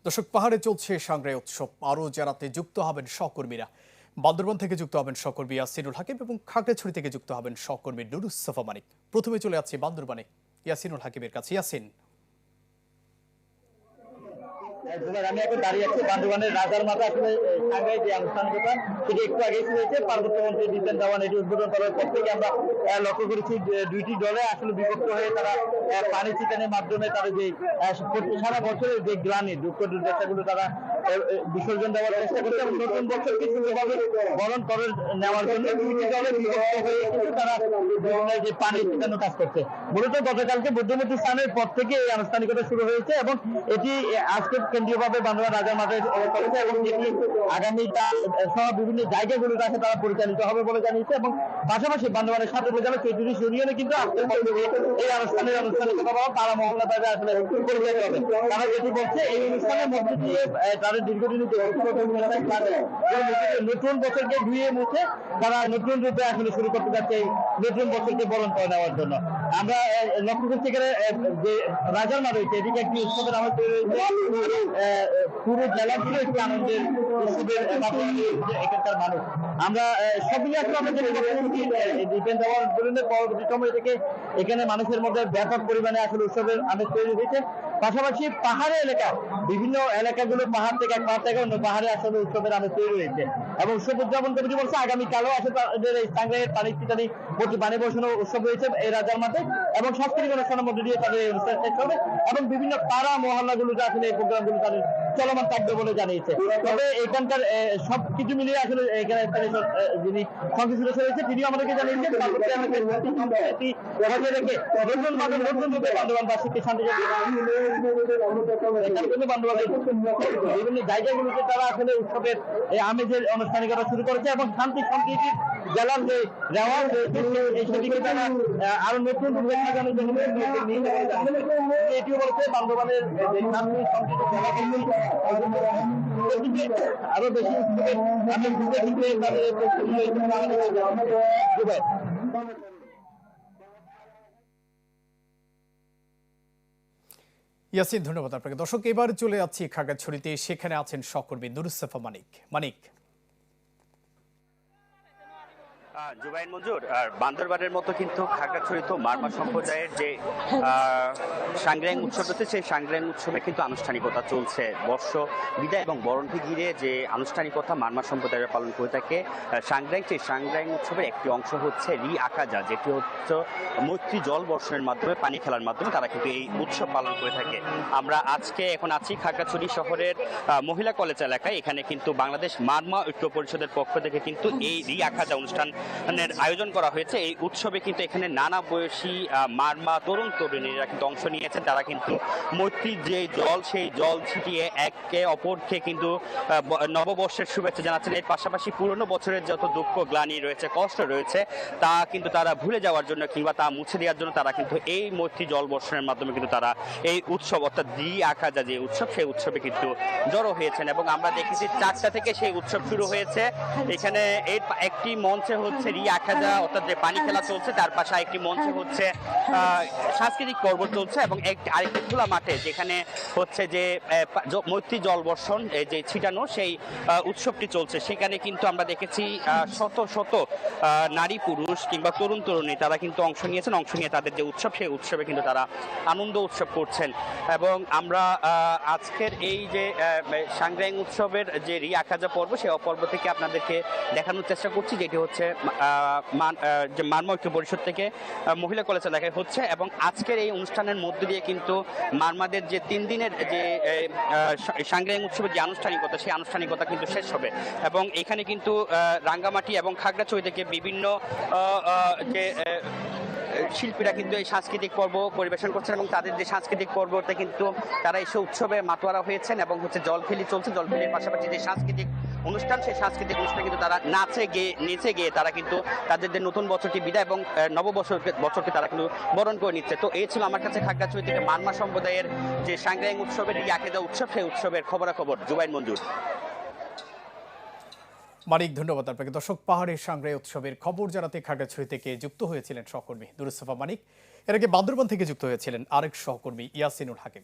দর্শক, পাহাড়ে চলছে সাংগ্রাই উৎসব। আরও জানাতে যুক্ত হবেন সহকর্মীরা। বান্দরবান থেকে যুক্ত হবেন সহকর্মী ইয়াসিনুল হাকিম এবং খাগড়াছড়ি থেকে যুক্ত হবেন সহকর্মী নুরুসফা মানিক। প্রথমে চলে যাচ্ছি বান্দরবানে ইয়াসিনুল হাকিমের কাছে। ইয়াসিন, আমি এখন দাঁড়িয়ে আছি বান্দরবানের রাজার মাথা। আসলে সাংঘাই যে আনুষ্ঠানিকতা সেটি একটু আগেই হয়েছে। পার্বত্য মন্ত্রী দীপেন দেওয়ান এটি উদ্বোধন করার পর থেকে আমরা লক্ষ্য করেছি দুইটি দলে আসলে বিভক্ত হয়ে তারা পানি ছিটানোর মাধ্যমে তাদের যে সারা বছরের যে গ্লানি দুঃখ দুর্দশাগুলো তারা বিসর্জন দেওয়ার চেষ্টা করছে এবং নতুন বছরকে সুন্দরভাবে বরণ করে নেওয়ার জন্য দুইটি দলে বিভক্ত হয়ে কিন্তু তারা যে পানি ছিটানোর কাজ করছে। মূলত গতকালকে বুদ্ধমূর্তি স্থানের পর থেকে এই আনুষ্ঠানিকতা শুরু হয়েছে এবং এটি আজকে কেন্দ্রীয়ভাবে বান্দরবান রাজার মাঠে করেছে এবং এটি আগামী সহ বিভিন্ন জায়গাগুলোর কাছে তারা পরিচালিত হবে বলে জানিয়েছে। এবং পাশাপাশি বান্দরবানের সাথে উপজেলা 34 ইউনিয়নে কিন্তু আজকে এই আনুষ্ঠানিকতা তারা মহল্লা তাদের আসলে পরিচালিত হবে। তারা যেটি বলছে এই অনুষ্ঠানের মধ্যে দিয়ে তাদের দীর্ঘদিনের নতুন বছরকে ধুয়ে মুছে তারা নতুন রূপে আসলে শুরু করতে যাচ্ছে এই নতুন বছরকে বরণ করে নেওয়ার জন্য। আমরা লক্ষ্য করতে গেলে যে রাজার মাঠ রয়েছে এদিকে একটি উৎসবের আনন্দ রয়েছে। পুরো জেলা জুড়ে একটি আনন্দের উৎসবের এখানকার মানুষ আমরা সবই আসলে আমরা দীপেন দেওয়ার পরবর্তী সময় থেকে এখানে মানুষের মধ্যে ব্যাপক পরিমাণে আসলে উৎসবের আমেজ তৈরি হয়েছে। পাশাপাশি পাহাড়ি এলাকা বিভিন্ন এলাকাগুলো পাহাড় থেকে এক পাহাড় থেকে অন্য পাহাড়ে আসলে উৎসবের আমেজ তৈরি হয়েছে এবং উৎসব উদযাপন কমিটি বলছে আগামীকালও আসলে তাদের এই সাংগ্রাইয়ের পানি ছিটানি পানি বসানো উৎসব রয়েছে এই রাজার মাঠে এবং সাংস্কৃতিক অনুষ্ঠানের মধ্যে দিয়ে তাদের এই অনুষ্ঠান শেষ হবে এবং বিভিন্ন পাড়া মহল্লাগুলোতে আসলে এই প্রোগ্রামগুলো তাদের চলমান থাকবে বলে জানিয়েছে। তবে এখানকার সবকিছু মিলিয়ে আসলে এখানে যিনি সংসদ সদস্য রয়েছে তিনিও আমাদেরকে জানিয়েছেন নতুন রূপে বান্দরবানবাসীকে শান্তি বিভিন্ন জায়গাগুলোতে তারা আসলে উৎসবের এই আমেজের আনুষ্ঠানিকতা শুরু করেছে এবং শান্তি সম্প্রীতির জেলার যে রেওয়াজ সেটিকে তারা আরো নতুন রূপে সাজানোর জন্য এটিও বলছে বান্দরবানের শান্তি সম্প্রীতির জেলা আরো বেশি উৎসবের আমেজ দিতে তাদের ইয়াসিন, ধন্যবাদ আপনাকে। দর্শক, এবার চলে যাচ্ছি খাগড়াছড়িতে। সেখানে আছেন সহকর্মী নুরুসফা মানিক। জুবাইন মঞ্জুর, আর বান্দরবানের মতো কিন্তু খাগড়াছড়িতে মারমা সম্প্রদায়ের যে সাংগ্রাই উৎসব রয়েছে সেই সাংগ্রাই উৎসবে কিন্তু আনুষ্ঠানিকতা চলছে। বর্ষ বিদায় এবং বরণকে ঘিরে যে আনুষ্ঠানিকতা মারমা সম্প্রদায়ের পালন করে থাকে সেই সাংগ্রাই উৎসবের একটি অংশ হচ্ছে রি আকাজা, যেটি হচ্ছে মৈত্রী জল বর্ষণের মাধ্যমে পানি খেলার মাধ্যমে তারা কিন্তু এই উৎসব পালন করে থাকে। আমরা এখন আছি খাগড়াছড়ি শহরের মহিলা কলেজ এলাকায়। এখানে কিন্তু বাংলাদেশ মারমা ঐক্য পরিষদের পক্ষ থেকে কিন্তু এই রি আকাজা অনুষ্ঠান আয়োজন করা হয়েছে। এই উৎসবে কিন্তু এখানে নানা বয়সী মারমা তরুণ তরুণীরা কিন্তু অংশ নিয়েছেন। তারা কিন্তু মৈত্রীর যে জল সেই জল ছিটিয়ে একে অপরকে কিন্তু নববর্ষের শুভেচ্ছা জানাচ্ছেন। এর পাশাপাশি পুরনো বছরের যত দুঃখ গ্লানি রয়েছে কষ্ট রয়েছে তা কিন্তু তারা ভুলে যাওয়ার জন্য কিংবা তা মুছে দেওয়ার জন্য তারা কিন্তু এই মৈত্রী জল বর্ষণের মাধ্যমে কিন্তু তারা এই উৎসব অর্থাৎ রি আকাজা যে উৎসব সেই উৎসবে কিন্তু জড়ো হয়েছেন এবং আমরা দেখেছি 4টা থেকে সেই উৎসব শুরু হয়েছে। এখানে একটি মঞ্চে হচ্ছে রি আকাজা অর্থাৎ যে পানি খেলা চলছে, তার পাশে একটি মঞ্চে হচ্ছে সাংস্কৃতিক পর্ব চলছে এবং আরেকটি খোলা মাঠে যেখানে হচ্ছে যে মৈত্রী জল বর্ষণ যে ছিটানো সেই উৎসবটি চলছে। সেখানে কিন্তু আমরা দেখেছি শত শত নারী পুরুষ কিংবা তরুণ তরুণী তারা কিন্তু অংশ নিয়ে তাদের যে উৎসব সেই উৎসবে কিন্তু তারা আনন্দ উৎসব করছেন। এবং আমরা আজকের এই যে সাংগ্রাই উৎসবের যে রি আকাজা পর্ব সেই পর্ব থেকে আপনাদেরকে দেখানোর চেষ্টা করছি, যেটি হচ্ছে যে মারমা ঐক্য পরিষদ থেকে মহিলা কলেজ এলাকায় হচ্ছে। এবং আজকের এই অনুষ্ঠানের মধ্য দিয়ে কিন্তু মারমাদের যে 3 দিনের যে সাংগ্রাই উৎসবের যে আনুষ্ঠানিকতা সেই আনুষ্ঠানিকতা কিন্তু শেষ হবে এবং এখানে কিন্তু রাঙ্গামাটি এবং খাগড়াছড়ি থেকে বিভিন্ন যে শিল্পীরা কিন্তু এই সাংস্কৃতিক পর্ব পরিবেশন করছেন এবং তাদের যে সাংস্কৃতিক পর্বতে কিন্তু তারা এসে উৎসবে মাতোয়ারা হয়েছেন এবং হচ্ছে জলফেলি চলছে। জলফেলির পাশাপাশি যে সাংস্কৃতিক অনুষ্ঠান সেই সাংস্কৃতিক অনুষ্ঠানে কিন্তু তারা নেচে গিয়ে তারা কিন্তু তাদের যে নতুন বছরটি বিদায় এবং নববর্ষকে তারা কিন্তু বরণ করে নিচ্ছে। তো এই ছিল আমার কাছে খাগড়াছড়ি থেকে মারমা সম্প্রদায়ের যে সাংগ্রাই উৎসবের রি আকাজা উৎসব সেই উৎসবের খবরাখবর। জুবাইন মঞ্জুর। মানিক, ধন্যবাদ আপনাকে। দর্শক, পাহাড়ের সাংগ্রাই উৎসবের খবর জানাতে খাগড়াছড়ি থেকে যুক্ত হয়েছিলেন সহকর্মী নুরুসফা মানিক। এর আগে বান্দরবান থেকে যুক্ত হয়েছিলেন আরেক সহকর্মী ইয়াসিনুল হাকিম।